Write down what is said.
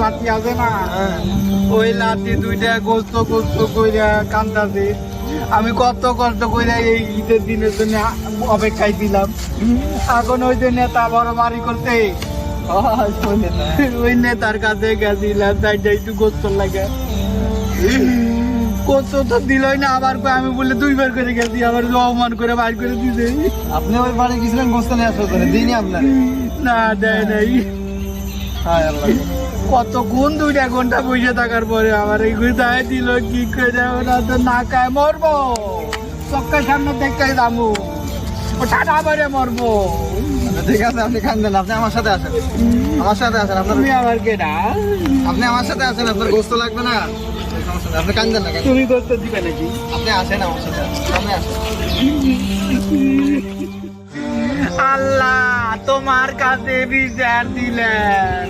লাঠি আছে না, ওই লাঠি দুইটা গোস্ত গোস্ত কইরা কান্দাছে। আমি কত কষ্ট কইরা এই ঈদের দিনের জন্য অপেক্ষায় ছিলাম। এখন ওই যে নেতা বড় বাড়ি করতে ওই নেতার কাছে গেছিলাম, তাইটা একটু গোস্ত লাগে গোস্ত তো দিলই না। আবার আমি বলে দুইবার করে গেছি, আবার অপমান করে বাইর করে দিছে। আপনি ওই বাড়ি গেছিলেন গোস্ত নিয়ে আসো করে দিইনি আপনার? না দেয় নাই। হায় আল্লাহ, কতক্ষণ 2 ঘন্টা বসে থাকার পরে আমার এই গুদায় দিল। কি করে ওরা তো না খায় মরবো, চক্কার সামনে দেখতে যাবো, ও টাটা বেড়ে মরবো। ঠিক আছে, আপনি কান্দেন, আপনি আমার সাথে আসেন, আমার সাথে আসেন। আপনার তুমি আবার কেডা? আপনি আমার সাথে আসেন, আপনার গোস্ত লাগবে না, সমস্যা নেই, আপনি কান্দেন না। তুমি করতে দিবে নাকি? আপনি আসেন আমার সাথে, সামনে আসেন। আল্লাহ তোমার কাছে বিচার দিলেন।